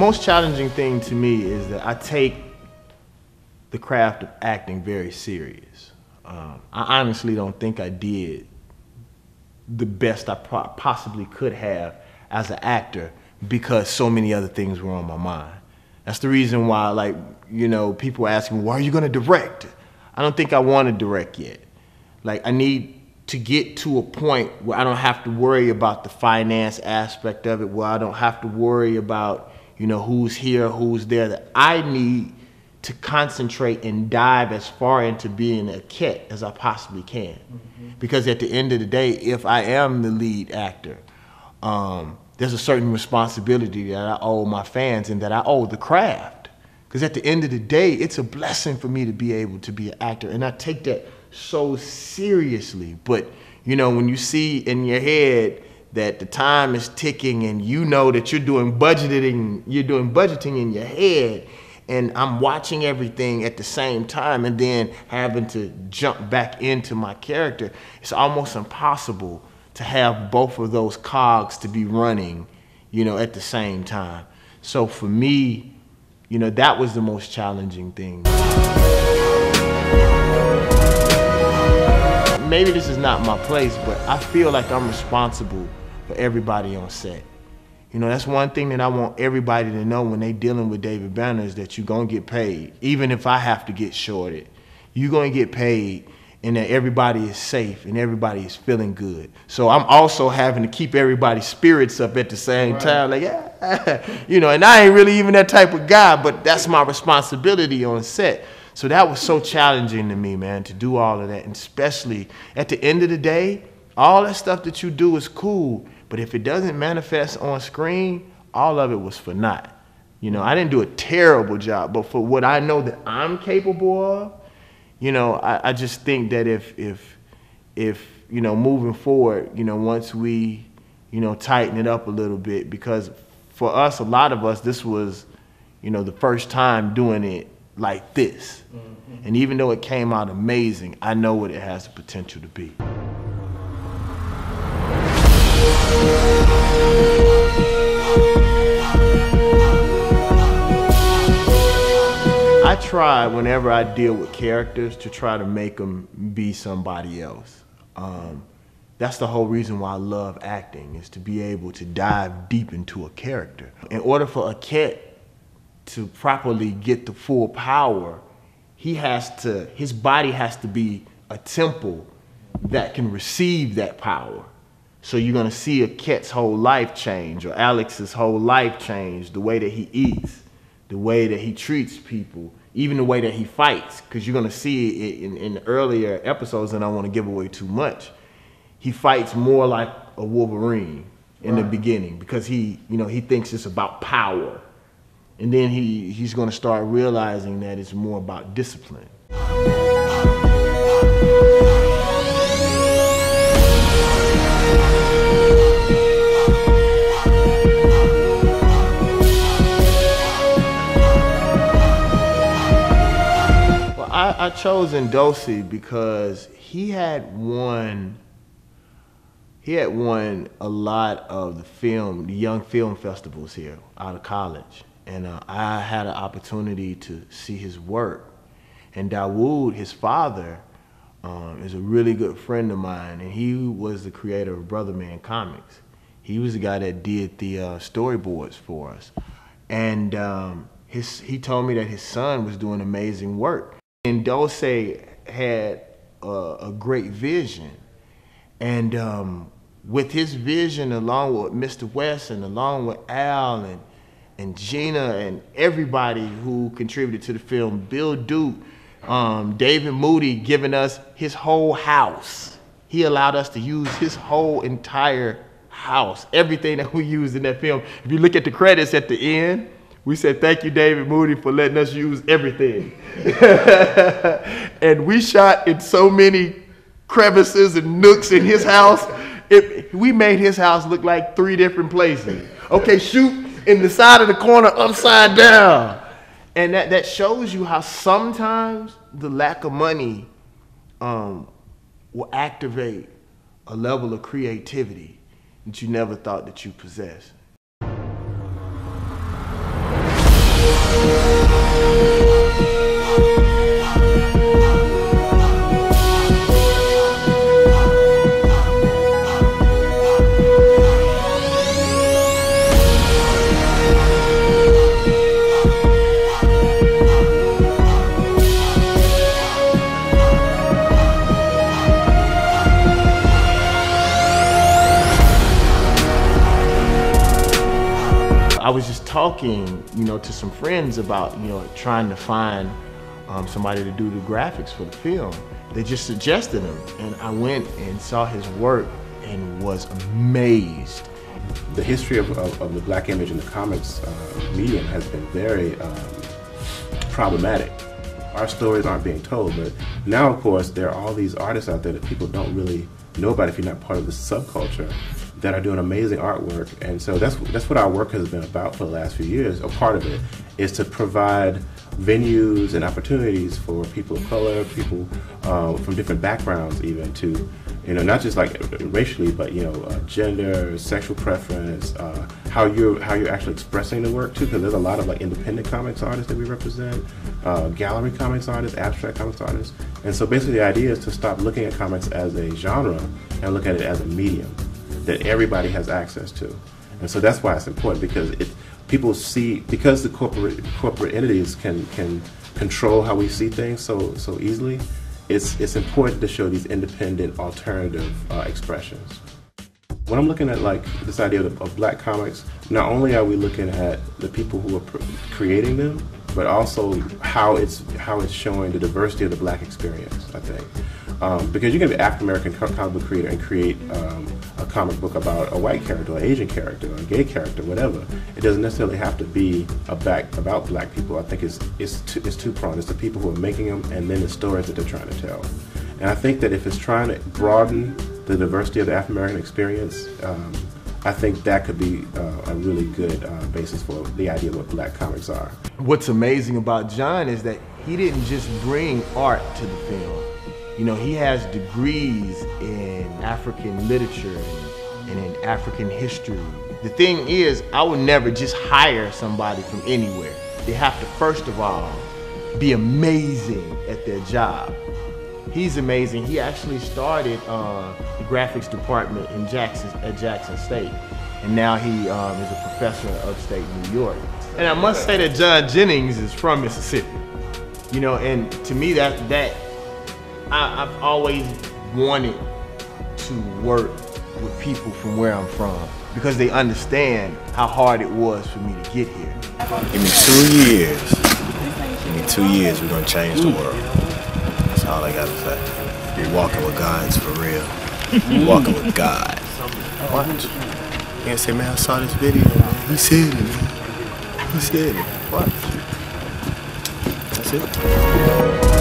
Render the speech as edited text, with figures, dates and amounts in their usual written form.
most challenging thing to me is that I take the craft of acting very serious. I honestly don't think I did the best I possibly could have as an actor because so many other things were on my mind. That's the reason why, like, you know, people ask me, why are you gonna direct? I don't think I want to direct yet. Like, I need to get to a point where I don't have to worry about the finance aspect of it, where I don't have to worry about, you know, who's here, who's there, that I need to concentrate and dive as far into being a kid as I possibly can. Because at the end of the day, if I am the lead actor, there's a certain responsibility that I owe my fans and that I owe the craft. Because at the end of the day, it's a blessing for me to be able to be an actor, and I take that so seriously. But you know, when you see in your head that the time is ticking and you know that you're doing budgeting in your head, and I'm watching everything at the same time and then having to jump back into my character, it's almost impossible to have both of those cogs to be running, you know, at the same time. So for me, you know, that was the most challenging thing. Maybe this is not my place, but I feel like I'm responsible for everybody on set. You know, that's one thing that I want everybody to know when they dealing with David Banner, is that you're gonna get paid. Even if I have to get shorted, you're gonna get paid, and that everybody is safe and everybody is feeling good. So I'm also having to keep everybody's spirits up at the same time. Like, yeah, you know, and I ain't really even that type of guy, but that's my responsibility on set. So that was so challenging to me, man, to do all of that. And especially at the end of the day, all that stuff that you do is cool, but if it doesn't manifest on screen, all of it was for naught. You know, I didn't do a terrible job, but for what I know that I'm capable of, you know, I just think that if you know, moving forward, you know, once we, you know, tighten it up a little bit, because for us, a lot of us, this was, you know, the first time doing it like this. And even though it came out amazing, I know what it has the potential to be. I try, whenever I deal with characters, to try to make them be somebody else. That's the whole reason why I love acting, is to be able to dive deep into a character. In order for a cat to properly get the full power, his body has to be a temple that can receive that power. So you're gonna see a cat's whole life change, or Alex's whole life change, the way that he eats, the way that he treats people, even the way that he fights, because you're gonna see it in the earlier episodes, and I don't wanna give away too much. He fights more like a Wolverine in the beginning, because he thinks it's about power. And then he's gonna start realizing that it's more about discipline. I chose Ndosi because he had won a lot of the young film festivals here out of college. And I had an opportunity to see his work. And Dawood, his father, is a really good friend of mine, and he was the creator of Brother Man Comics. He was the guy that did the storyboards for us. And he told me that his son was doing amazing work. And Dose had a great vision. And with his vision, along with Mr. West and along with Al and Gina and everybody who contributed to the film, Bill Duke, David Moody giving us his whole house. He allowed us to use his whole entire house, everything that we used in that film. If you look at the credits at the end, we said, thank you, David Moody, for letting us use everything. And we shot in so many crevices and nooks in his house. We made his house look like 3 different places. Okay, shoot in the side of the corner upside down. And that shows you how sometimes the lack of money will activate a level of creativity that you never thought that you possessed. was just talking, you know, to some friends about, you know, trying to find somebody to do the graphics for the film. They just suggested him, and I went and saw his work and was amazed. The history of the black image in the comics medium has been very problematic. Our stories aren't being told, but now, of course, there are all these artists out there that people don't really know about if you're not part of the subculture, that are doing amazing artwork. And so that's what our work has been about for the last few years. A part of it is to provide venues and opportunities for people of color, people from different backgrounds, even to, you know, not just like racially, but, you know, gender, sexual preference, how you're actually expressing the work too, because there's a lot of like independent comics artists that we represent, gallery comics artists, abstract comics artists. And so basically the idea is to stop looking at comics as a genre and look at it as a medium that everybody has access to. And so that's why it's important, because people see, because the corporate entities can control how we see things so easily, it's important to show these independent alternative expressions. When I'm looking at like this idea of black comics, not only are we looking at the people who are creating them, but also how it's showing the diversity of the black experience, I think. Because you can be an African American comic book creator and create a comic book about a white character, or an Asian character, or a gay character, whatever. It doesn't necessarily have to be about black people. I think it's two-pronged. It's the people who are making them, and then the stories that they're trying to tell. And I think that if it's trying to broaden the diversity of the African American experience, I think that could be a really good basis for the idea of what black comics are. What's amazing about John is that he didn't just bring art to the film. You know, he has degrees in African literature and in African history. The thing is, I would never just hire somebody from anywhere. They have to, first of all, be amazing at their job. He's amazing. He actually started the graphics department at Jackson State, and now he is a professor at upstate New York. And I must say that John Jennings is from Mississippi. You know, and to me I've always wanted to work with people from where I'm from, because they understand how hard it was for me to get here. Give me 2 years. Give me 2 years, we're gonna change the world. That's all I gotta say. You're walking with God's for real. You're walking with God. What? You can't say, man, I saw this video, man. He said it, man. He said it. What? That's it.